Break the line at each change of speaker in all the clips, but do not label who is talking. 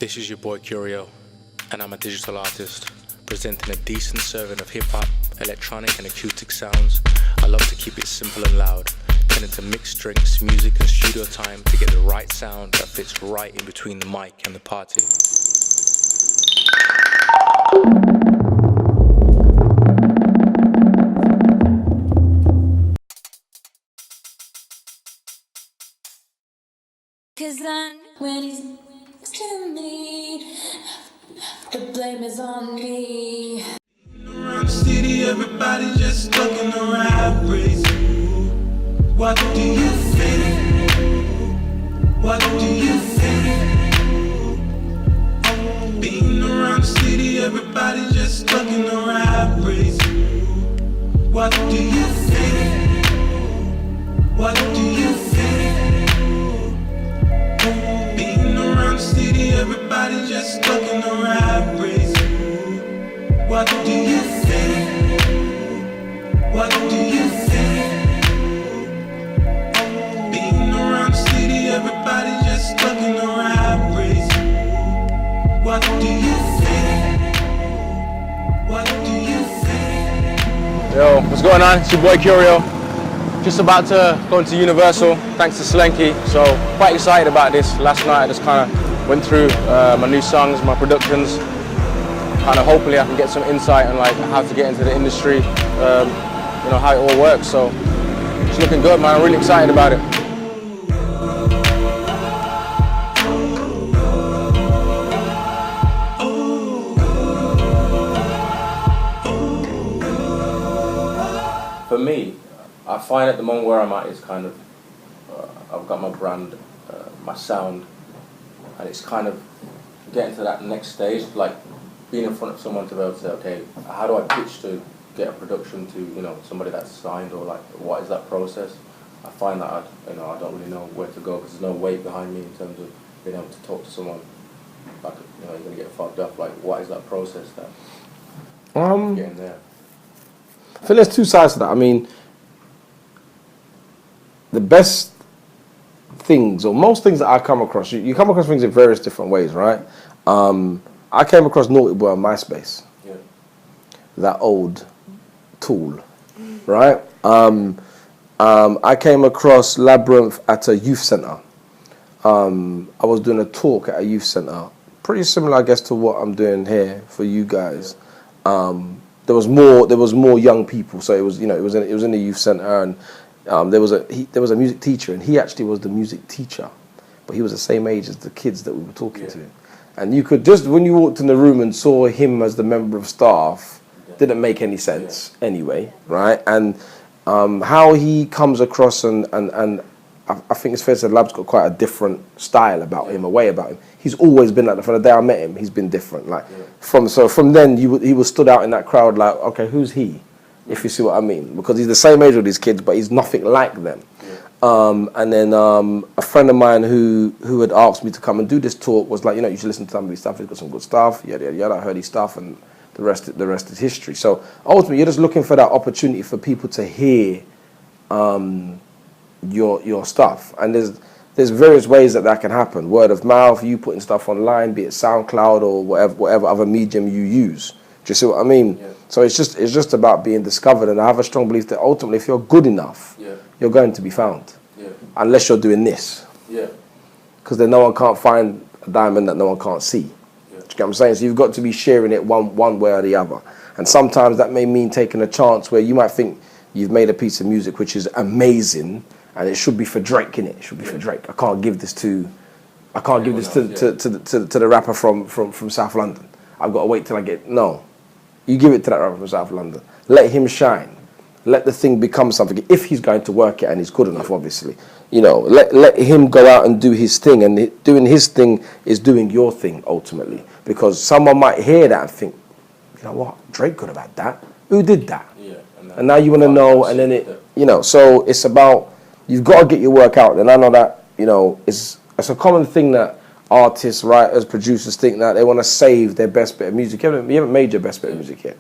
This is your boy Curio, and I'm a digital artist, presenting a decent serving of hip-hop, electronic and acoustic sounds. I love to keep it simple and loud, tending to mix drinks, music and studio time to get the right sound that fits right in between the mic and the party.
Cause then when he's next to me, the blame is on me.
Around the city, everybody just stuck in the rat race. What do you think? What do you think? Being around the city, everybody just stuck in the rat race. What do you think? What do you think? Being around the city, everybody just stuck in the rat race. What do you think? What do you think? Being around the city, everybody just stuck in the rat race. What do you think? What do you think?
Yo, what's going on? It's your boy Curio. Just about to go into Universal, thanks to Slenky. So quite excited about this. Last night I just kind of went through my new songs, my productions. Kind of hopefully I can get some insight on like how to get into the industry, you know, how it all works. So it's looking good, man. I'm really excited about it. For me, I find at the moment where I'm at is kind of, I've got my brand, my sound, and it's kind of getting to that next stage, like being in front of someone to be able to say, okay, how do I pitch to get a production to, you know, somebody that's signed, or like, what is that process? I find that I don't really know where to go because there's no weight behind me in terms of being able to talk to someone. Like, you know, you're gonna get fucked up. Like, what is that process that getting there?
I think there's two sides to that. I mean, the best things, or most things that I come across, you come across things in various different ways, right? I came across Naughty Boy on MySpace.
Yeah.
That old tool, right? I came across Labyrinth at a youth centre. I was doing a talk at a youth centre, pretty similar, I guess, to what I'm doing here for you guys. There was more young people, so it was, you know, it was in the youth centre, and there was a music teacher, and he actually was the music teacher, but he was the same age as the kids that we were talking to. And you could just, when you walked in the room and saw him as the member of staff, didn't make any sense anyway, right? And how he comes across, and I think it's fair to say Lab's got quite a different style about him, a way about him. He's always been like that. From the day I met him, he's been different. Like from then, he was stood out in that crowd like, okay, who's he? If you see what I mean, because he's the same age with these kids, but he's nothing like them. And then a friend of mine who had asked me to come and do this talk was like, you know, you should listen to some of his stuff. He's got some good stuff. Yada yada yada. I heard his stuff, and the rest is history. So ultimately, you're just looking for that opportunity for people to hear your stuff, and there's various ways that can happen. Word of mouth, you putting stuff online, be it SoundCloud or whatever other medium you use. Do you see what I mean? Yeah. So it's just about being discovered, and I have a strong belief that ultimately, if you're good enough, you're going to be found. Unless you're doing this. Because then no one can't find a diamond that no one can't see. Do you get what I'm saying? So you've got to be sharing it one way or the other. And sometimes that may mean taking a chance where you might think you've made a piece of music which is amazing, and it should be for Drake, innit? It should be for Drake. I can't give this to the rapper from South London. I've got to wait till I get... No. You give it to that rapper from South London. Let him shine. Let the thing become something. If he's going to work it and he's good enough, obviously. You know, let him go out and do his thing. And doing his thing is doing your thing, ultimately. Because someone might hear that and think, you know what, Drake could have had that. Who did that? And now you want to know, and then it, you know, so it's about, you've got to get your work out. And I know that, you know, it's a common thing that artists, writers, producers think that they want to save their best bit of music. You haven't made your best bit of music yet.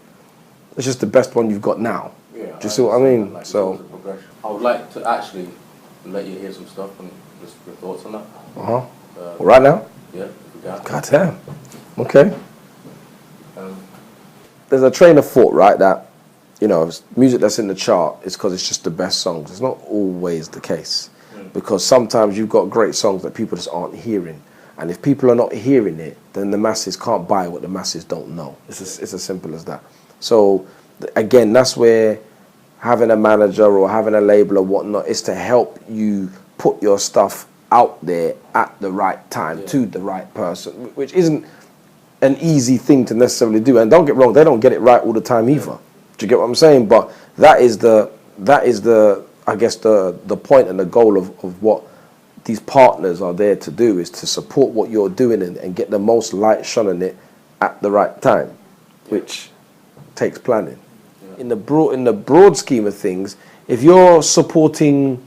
It's just the best one you've got now. Do you see what I mean?
Like,
so
I would like to actually let you hear some stuff and just your thoughts on that.
Well, right now?
Yeah, if we
God damn. Okay. There's a train of thought, right, that, you know, music that's in the chart is because it's just the best songs. It's not always the case. Because sometimes you've got great songs that people just aren't hearing. And if people are not hearing it, then the masses can't buy what the masses don't know. It's as simple as that. So, again, that's where having a manager or having a label or whatnot is to help you put your stuff out there at the right time to the right person, which isn't an easy thing to necessarily do. And don't get wrong, they don't get it right all the time either. Do you get what I'm saying? But that is the I guess the point and the goal of what these partners are there to do, is to support what you're doing and get the most light shone on it at the right time, which takes planning. In the broad scheme of things, if you're supporting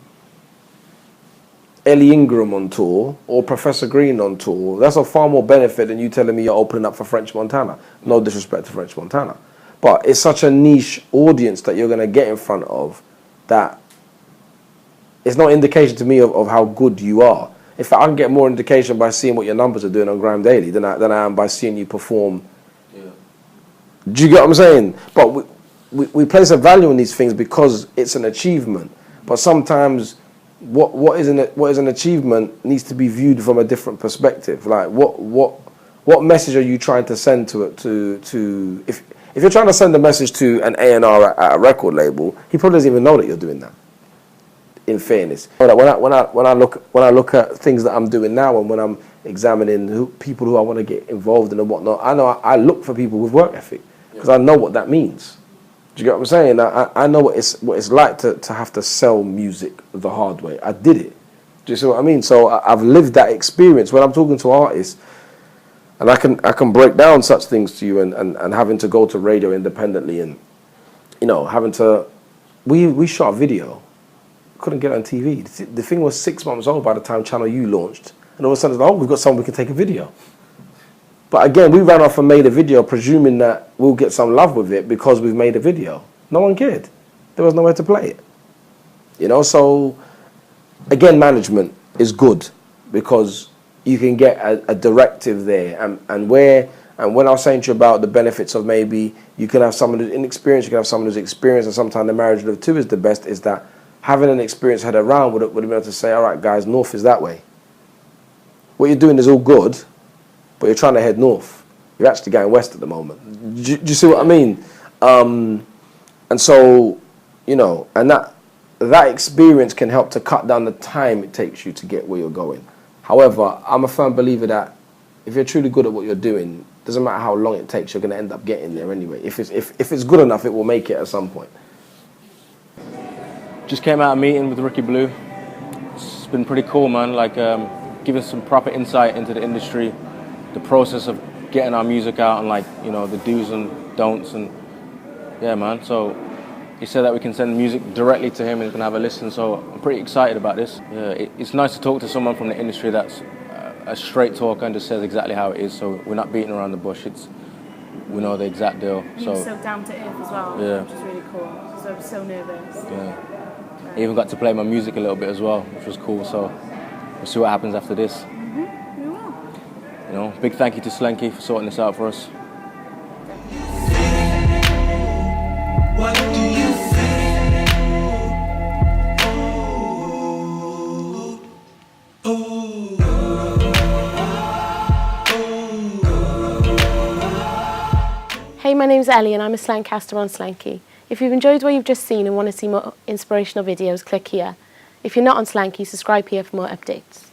Ellie Ingram on tour or Professor Green on tour, that's a far more benefit than you telling me you're opening up for French Montana. No disrespect to French Montana. But it's such a niche audience that you're going to get in front of that it's no indication to me of how good you are. In fact, I can get more indication by seeing what your numbers are doing on Grime Daily than I am by seeing you perform. Yeah. Do you get what I'm saying? But we place a value on these things because it's an achievement. But sometimes what is an achievement needs to be viewed from a different perspective. Like what message are you trying to send to if you're trying to send a message to an A&R at a record label, he probably doesn't even know that you're doing that. In fairness, when I look at things that I'm doing now, and when I'm examining people who I want to get involved in and whatnot, I know I look for people with work ethic because I know what that means. Do you get what I'm saying? I know what it's like to have to sell music the hard way. I did it. Do you see what I mean? So I've lived that experience when I'm talking to artists, and I can break down such things to you, and having to go to radio independently, and you know, having to we shot a video. Couldn't get it on TV. The thing was 6 months old by the time Channel U launched, and all of a sudden, oh, we've got someone we can take a video. But again, we ran off and made a video, presuming that we'll get some love with it because we've made a video. No one cared. There was nowhere to play it. You know, so again, management is good because you can get a directive there, and when I was saying to you about the benefits of maybe you can have someone who's inexperienced, you can have someone who's experienced, and sometimes the marriage of the two is the best, is that having an experienced head around would have been able to say, all right, guys, north is that way. What you're doing is all good, but you're trying to head north. You're actually going west at the moment. Do you see what I mean? And so, you know, and that experience can help to cut down the time it takes you to get where you're going. However, I'm a firm believer that if you're truly good at what you're doing, doesn't matter how long it takes, you're going to end up getting there anyway. If it's good enough, it will make it at some point.
Just came out of a meeting with Rikki Bleu. It's been pretty cool, man. Like, giving some proper insight into the industry, the process of getting our music out, and like, you know, the do's and don'ts, and yeah, man. So he said that we can send music directly to him and he can have a listen. So I'm pretty excited about this. Yeah, it's nice to talk to someone from the industry that's a straight talker and just says exactly how it is. So we're not beating around the bush. We know the exact deal.
You're so down to earth as well,
yeah,
which is really cool. Because I was so nervous.
Yeah. I even got to play my music a little bit as well, which was cool. So we'll see what happens after this.
Mm-hmm. We will.
You know, big thank you to Slenky for sorting this out for us.
What do you think?
Hey, my name's Ellie and I'm a Slenkaster on Slenky. If you've enjoyed what you've just seen and want to see more inspirational videos, click here. If you're not on Slenky, subscribe here for more updates.